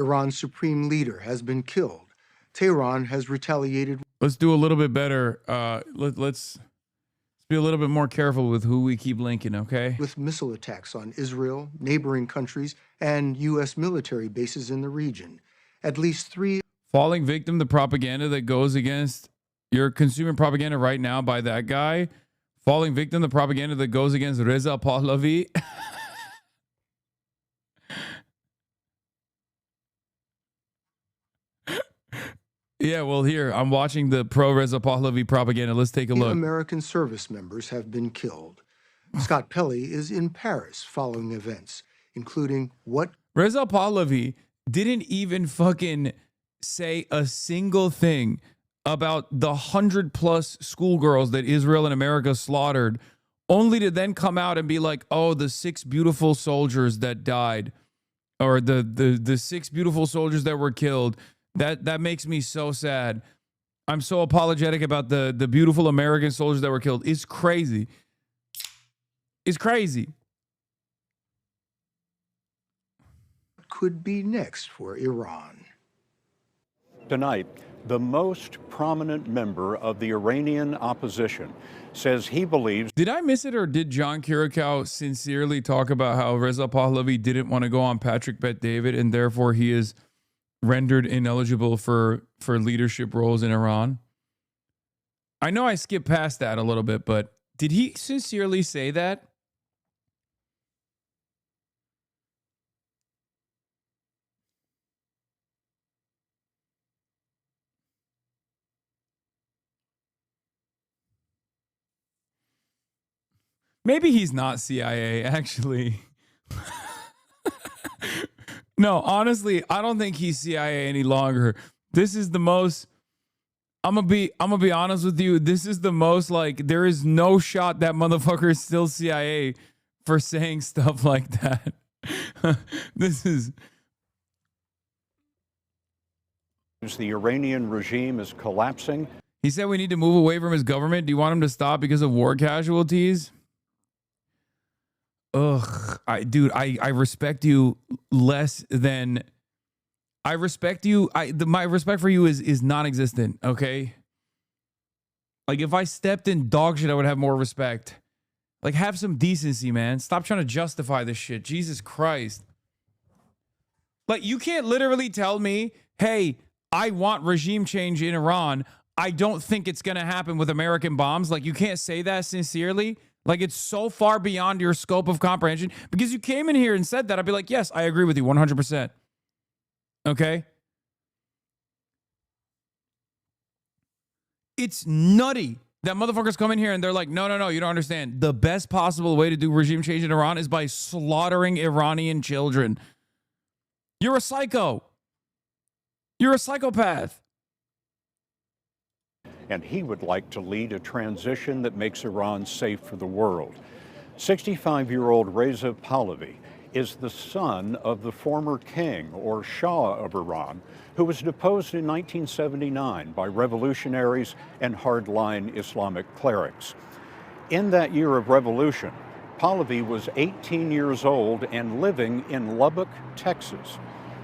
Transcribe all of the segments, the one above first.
Iran's supreme leader has been killed. Tehran has retaliated. Let's do a little bit better. Let's be a little bit more careful with who we keep linking, okay? With missile attacks on Israel, neighboring countries, and U.S. military bases in the region. At least 3. Falling victim to propaganda that goes against... You're consuming propaganda right now by that guy. Falling victim to propaganda that goes against Reza Pahlavi. Yeah, well, here, I'm watching the pro-Reza Pahlavi propaganda. Let's take a look. American service members have been killed. Scott Pelley is in Paris following events, including what... Reza Pahlavi didn't even fucking say a single thing about the 100+ schoolgirls that Israel and America slaughtered, only to then come out and be like, oh, the 6 beautiful soldiers that died, or the 6 beautiful soldiers that were killed. That makes me so sad. I'm so apologetic about the beautiful American soldiers that were killed. It's crazy. It's crazy. What could be next for Iran? Tonight, the most prominent member of the Iranian opposition says he believes... Did I miss it, or did John Kirikow sincerely talk about how Reza Pahlavi didn't want to go on Patrick Bet David and therefore he is rendered ineligible for leadership roles in Iran? I know I skipped past that a little bit, but did he sincerely say that? Maybe he's not CIA, actually. No, honestly, I don't think he's CIA any longer. This is the most... I'm gonna be honest with you. This is the most, like, there is no shot that motherfucker is still CIA for saying stuff like that. This is... The Iranian regime is collapsing. He said we need to move away from his government. Do you want him to stop because of war casualties? Ugh, I respect you less than... I respect you. My respect for you is non-existent, okay? Like, if I stepped in dog shit, I would have more respect. Like, have some decency, man. Stop trying to justify this shit. Jesus Christ. Like, you can't literally tell me, hey, I want regime change in Iran. I don't think it's going to happen with American bombs. Like, you can't say that sincerely. Like, it's so far beyond your scope of comprehension. Because you came in here and said that, I'd be like, yes, I agree with you 100%. Okay? It's nutty that motherfuckers come in here and they're like, no, you don't understand. The best possible way to do regime change in Iran is by slaughtering Iranian children. You're a psycho. You're a psychopath. And he would like to lead a transition that makes Iran safe for the world. 65-year-old Reza Pahlavi is the son of the former king, or Shah of Iran, who was deposed in 1979 by revolutionaries and hardline Islamic clerics. In that year of revolution, Pahlavi was 18 years old and living in Lubbock, Texas,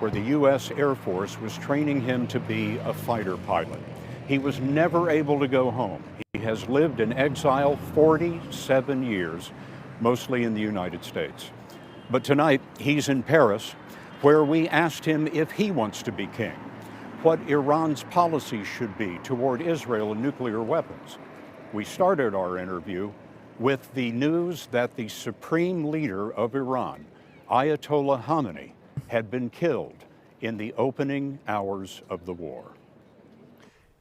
where the U.S. Air Force was training him to be a fighter pilot. He was never able to go home. He has lived in exile 47 years, mostly in the United States. But tonight, he's in Paris, where we asked him if he wants to be king, what Iran's policy should be toward Israel and nuclear weapons. We started our interview with the news that the supreme leader of Iran, Ayatollah Khamenei, had been killed in the opening hours of the war.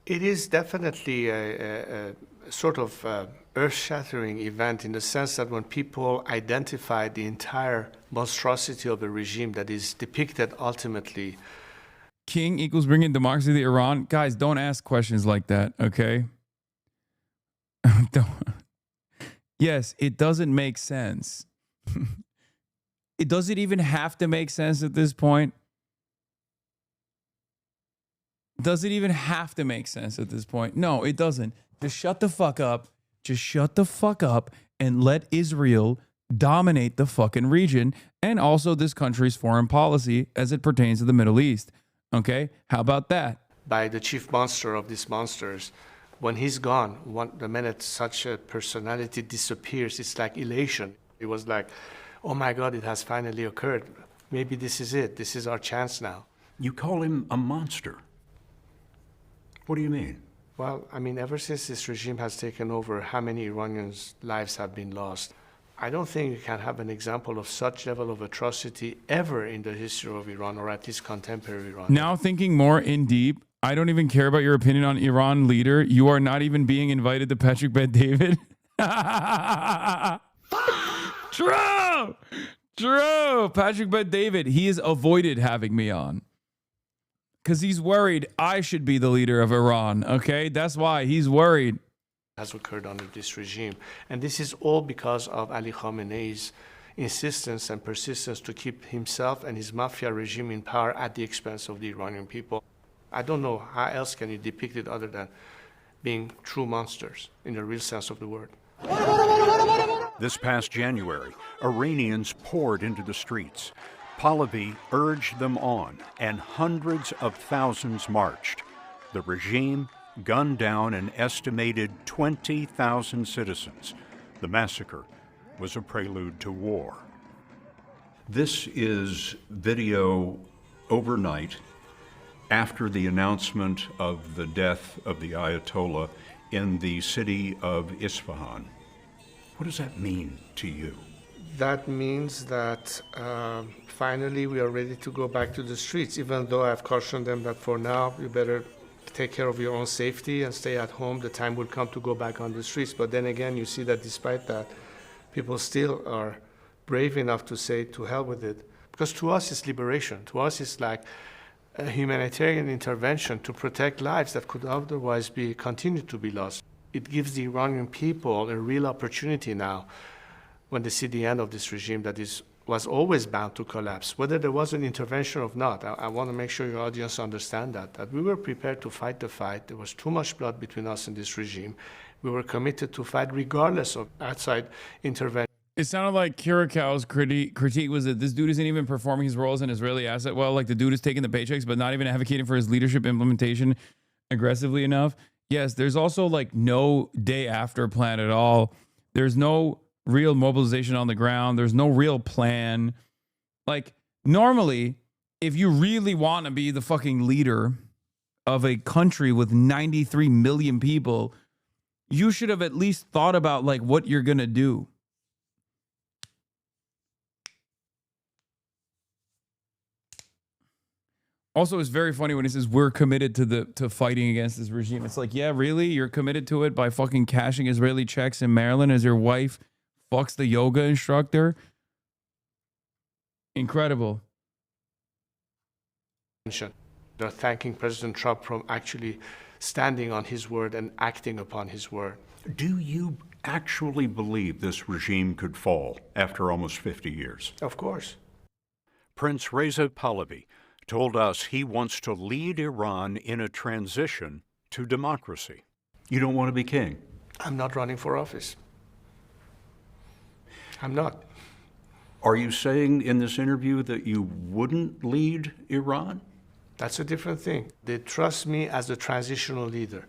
It is definitely a sort of earth-shattering event in the sense that when people identify the entire monstrosity of a regime that is depicted ultimately. King equals bringing democracy to Iran. Guys, don't ask questions like that, okay? Don't. Yes, it doesn't make sense. Does it even have to make sense at this point? Does it even have to make sense at this point? No, it doesn't. Just shut the fuck up. Just shut the fuck up and let Israel dominate the fucking region and also this country's foreign policy as it pertains to the Middle East. Okay? How about that? By the chief monster of these monsters. When he's gone, the minute such a personality disappears, it's like elation. It was like, oh my God, it has finally occurred. Maybe this is it. This is our chance now. You call him a monster. What do you mean? Well, I mean, ever since this regime has taken over, how many Iranians' lives have been lost? I don't think you can have an example of such level of atrocity ever in the history of Iran, or at least contemporary Iran. Now thinking more in deep, I don't even care about your opinion on Iran leader. You are not even being invited to Patrick Bet David. True. Patrick Bet David, he has avoided having me on because he's worried I should be the leader of Iran. Okay, that's why he's worried. Has occurred under this regime. And this is all because of Ali Khamenei's insistence and persistence to keep himself and his mafia regime in power at the expense of the Iranian people. I don't know how else can you depict it other than being true monsters in the real sense of the word. This past January, Iranians poured into the streets. Pahlavi urged them on, and hundreds of thousands marched. The regime gunned down an estimated 20,000 citizens. The massacre was a prelude to war. This is video overnight after the announcement of the death of the Ayatollah in the city of Isfahan. What does that mean to you? That means that finally we are ready to go back to the streets, even though I've cautioned them that for now you better take care of your own safety and stay at home. The time will come to go back on the streets. But then again, you see that despite that, people still are brave enough to say, to hell with it. Because to us, it's liberation. To us, it's like a humanitarian intervention to protect lives that could otherwise be continued to be lost. It gives the Iranian people a real opportunity now when they see the end of this regime that was always bound to collapse, whether there was an intervention or not. I want to make sure your audience understand that we were prepared to fight the fight. There was too much blood between us and this regime. We were committed to fight regardless of outside intervention. It sounded like Kurakow's critique was that this dude isn't even performing his role as an Israeli asset well. Like the dude is taking the paychecks, but not even advocating for his leadership implementation aggressively enough. Yes, there's also like no day after plan at all. There's no real mobilization on the ground. There's no real plan. Like normally, if you really want to be the fucking leader of a country with 93 million people, you should have at least thought about like what you're going to do. Also, it's very funny when he says we're committed to fighting against this regime. It's like, yeah, really? You're committed to it by fucking cashing Israeli checks in Maryland as your wife fucks the yoga instructor? Incredible. They're thanking President Trump for actually standing on his word and acting upon his word. Do you actually believe this regime could fall after almost 50 years? Of course. Prince Reza Pahlavi told us he wants to lead Iran in a transition to democracy. You don't want to be king? I'm not running for office. I'm not. Are you saying in this interview that you wouldn't lead Iran? That's a different thing. They trust me as the transitional leader,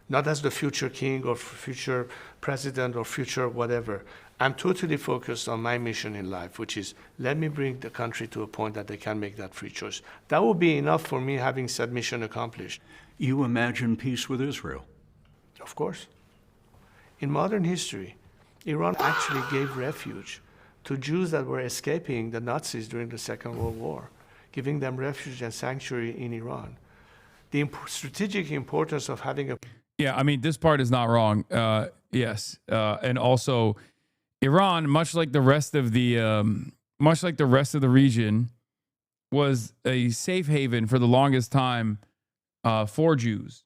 not as the future king or future president or future whatever. I'm totally focused on my mission in life, which is let me bring the country to a point that they can make that free choice. That will be enough for me having said mission accomplished. You imagine peace with Israel? Of course. In modern history, Iran actually gave refuge to Jews that were escaping the Nazis during the Second World War, giving them refuge and sanctuary in Iran. The strategic importance of having a... Yeah, I mean, this part is not wrong. Yes. And also, Iran, much like the rest of the region, was a safe haven for the longest time for Jews.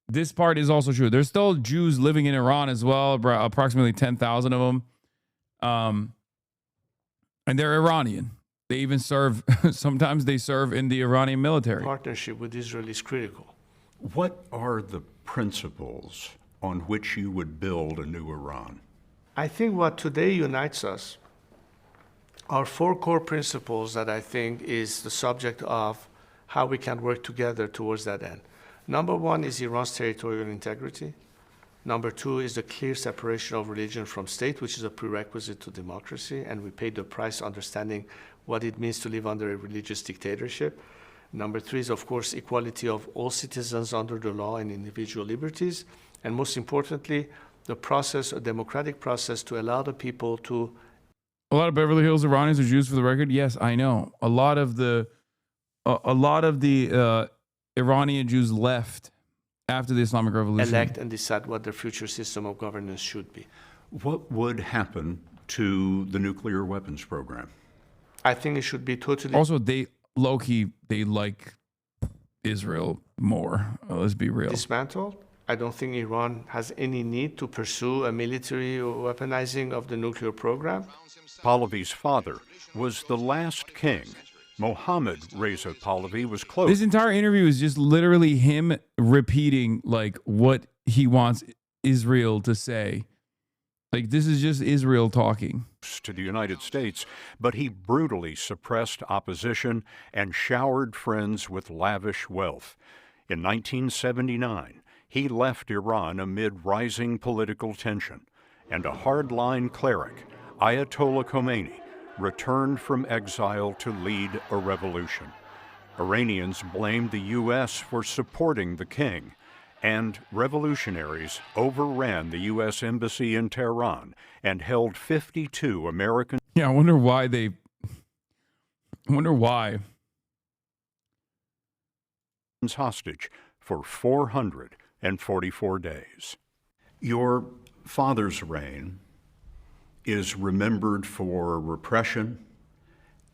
This part is also true. There's still Jews living in Iran as well, approximately 10,000 of them. And they're Iranian. They even serve, sometimes they serve in the Iranian military. Partnership with Israel is critical. What are the principles on which you would build a new Iran? I think what today unites us are four core principles that I think is the subject of how we can work together towards that end. Number one is Iran's territorial integrity. Number two is the clear separation of religion from state, which is a prerequisite to democracy, and we paid the price understanding what it means to live under a religious dictatorship. Number three is, of course, equality of all citizens under the law and individual liberties. And most importantly, the process, a democratic process to allow the people to... A lot of Beverly Hills Iranians are Jews, for the record. Yes, I know. A lot of the Iranian Jews left after the Islamic Revolution. elect and decide what their future system of governance should be. What would happen to the nuclear weapons program? I think it should be totally... Also, they low-key, they like Israel more. Let's be real. dismantled. I don't think Iran has any need to pursue a military weaponizing of the nuclear program. Pahlavi's father was the last king. Mohammad Reza Pahlavi was close. This entire interview is just literally him repeating like what he wants Israel to say. Like, this is just Israel talking. To the United States, but he brutally suppressed opposition and showered friends with lavish wealth. In 1979, he left Iran amid rising political tension, and a hardline cleric, Ayatollah Khomeini, returned from exile to lead a revolution. Iranians blamed the U.S. for supporting the king, and revolutionaries overran the U.S. embassy in Tehran and held 52 American... Yeah, I wonder why they... I wonder why. ...hostage for 444 days. Your father's reign is remembered for repression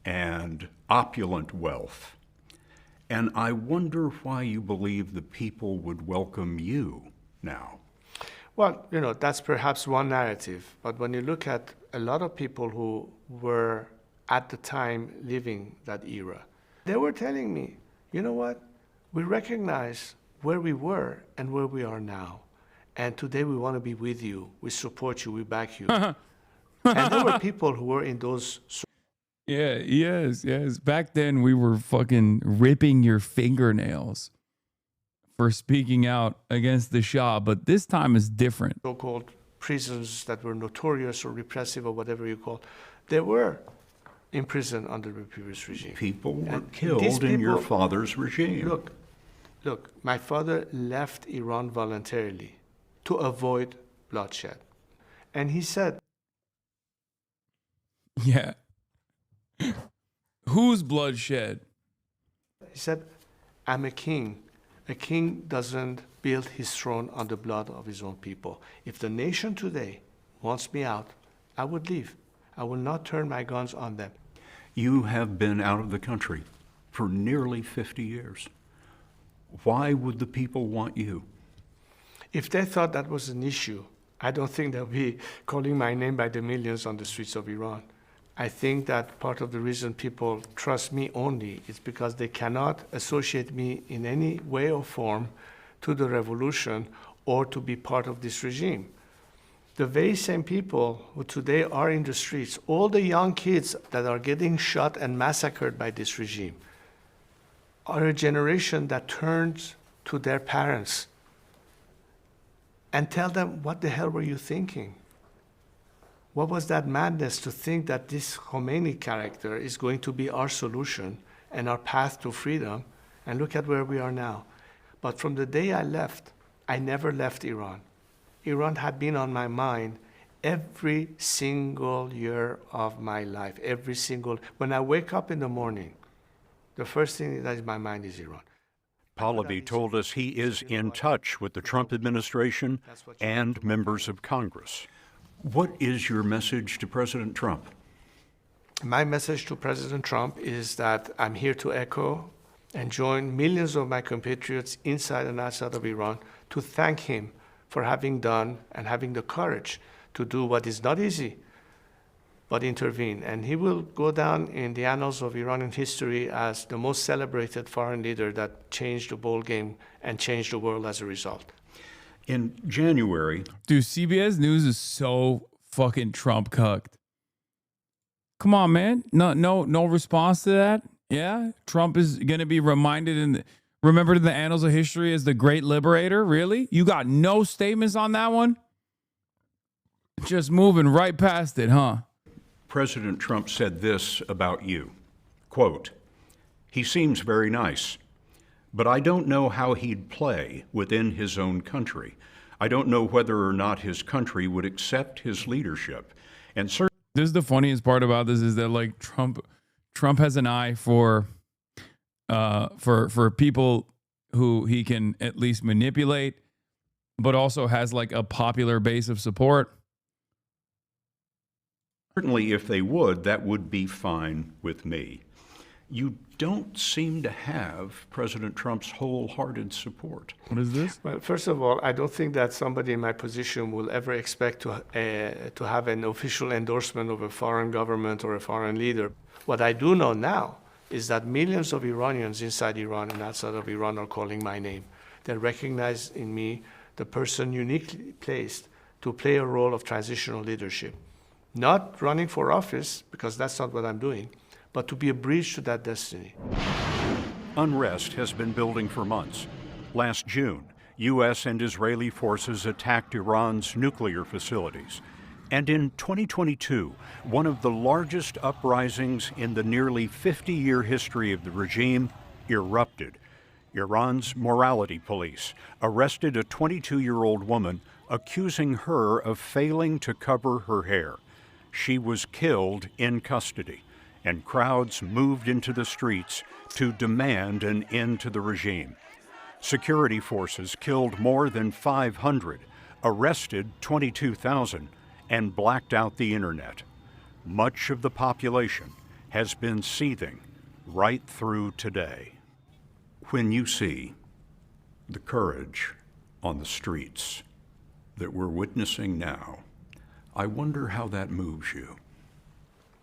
and opulent wealth. And I wonder why you believe the people would welcome you now. Well, that's perhaps one narrative. But when you look at a lot of people who were at the time living that era, they were telling me, you know what? We recognize where we were and where we are now. And today we want to be with you. We support you. We back you. And there were people who were in those... Yeah, yes. Back then, we were fucking ripping your fingernails for speaking out against the Shah, but this time is different. So-called prisons that were notorious or repressive or whatever you call, they were in prison under the previous regime. People were killed in your father's regime. Look, my father left Iran voluntarily to avoid bloodshed. And he said... Yeah. Whose bloodshed? He said, I'm a king. A king doesn't build his throne on the blood of his own people. If the nation today wants me out, I would leave. I will not turn my guns on them. You have been out of the country for nearly 50 years. Why would the people want you? If they thought that was an issue, I don't think they'll be calling my name by the millions on the streets of Iran. I think that part of the reason people trust me only is because they cannot associate me in any way or form to the revolution or to be part of this regime. The very same people who today are in the streets, all the young kids that are getting shot and massacred by this regime, are a generation that turns to their parents and tell them, what the hell were you thinking? What was that madness to think that this Khomeini character is going to be our solution and our path to freedom? And look at where we are now. But from the day I left, I never left Iran. Iran had been on my mind every single year of my life, when I wake up in the morning, the first thing that is in my mind is Iran. Pahlavi told us he is in touch with the Trump administration and members of Congress. What is your message to President Trump? My message to President Trump is that I'm here to echo and join millions of my compatriots inside and outside of Iran to thank him for having done and having the courage to do what is not easy, but intervene. And he will go down in the annals of Iranian history as the most celebrated foreign leader that changed the ball game and changed the world as a result. In January... Dude, CBS News is so fucking Trump cucked. Come on, man. No response to that. Yeah, Trump is gonna be remembered in the annals of history as the great liberator. Really? You got no statements on that one? Just moving right past it, huh? President Trump said this about you, quote, "He seems very nice, but I don't know how he'd play within his own country. I don't know whether or not his country would accept his leadership." And certainly, this is the funniest part about this is that like Trump has an eye for people who he can at least manipulate, but also has like a popular base of support. certainly if they would, that would be fine with me. You don't seem to have President Trump's wholehearted support. What is this? Well, first of all, I don't think that somebody in my position will ever expect to have an official endorsement of a foreign government or a foreign leader. What I do know now is that millions of Iranians inside Iran and outside of Iran are calling my name. They recognize in me the person uniquely placed to play a role of transitional leadership. Not running for office, because that's not what I'm doing, but to be a bridge to that destiny. Unrest has been building for months. Last June, U.S. and Israeli forces attacked Iran's nuclear facilities. And in 2022, one of the largest uprisings in the nearly 50-year history of the regime erupted. Iran's morality police arrested a 22-year-old woman, accusing her of failing to cover her hair. She was killed in custody, and crowds moved into the streets to demand an end to the regime. Security forces killed more than 500, arrested 22,000, and blacked out the internet. Much of the population has been seething right through today. When you see the courage on the streets that we're witnessing now, I wonder how that moves you.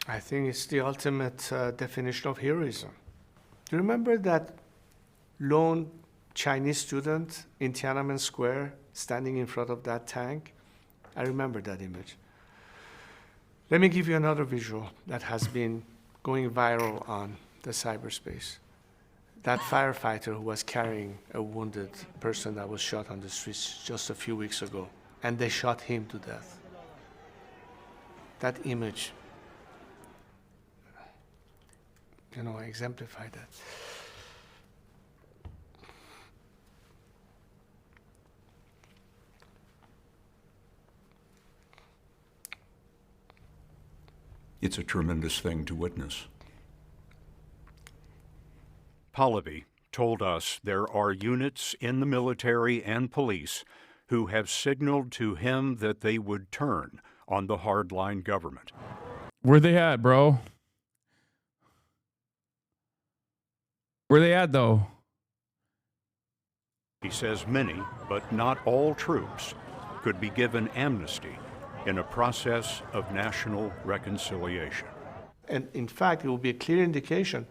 I think it's the ultimate definition of heroism. Do you remember that lone Chinese student in Tiananmen Square standing in front of that tank? I remember that image. Let me give you another visual that has been going viral on the cyberspace. That firefighter who was carrying a wounded person that was shot on the streets just a few weeks ago, and they shot him to death. That image, exemplified that. It's a tremendous thing to witness. Pahlavi told us there are units in the military and police who have signaled to him that they would turn on the hardline government. Where they at, bro? Where they at, though? He says many, but not all troops, could be given amnesty in a process of national reconciliation. And in fact, it will be a clear indication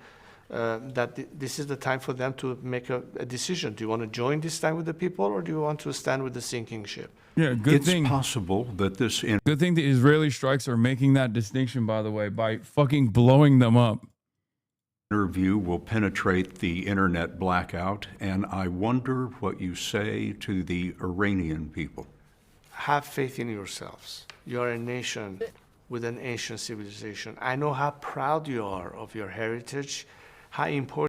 that this is the time for them to make a decision. Do you want to join this time with the people, or do you want to stand with the sinking ship? Yeah, good thing. It's possible that this Good thing the Israeli strikes are making that distinction, by the way, by fucking blowing them up. interview will penetrate the internet blackout, and I wonder what you say to the Iranian people. Have faith in yourselves. You are a nation with an ancient civilization. I know how proud you are of your heritage, how important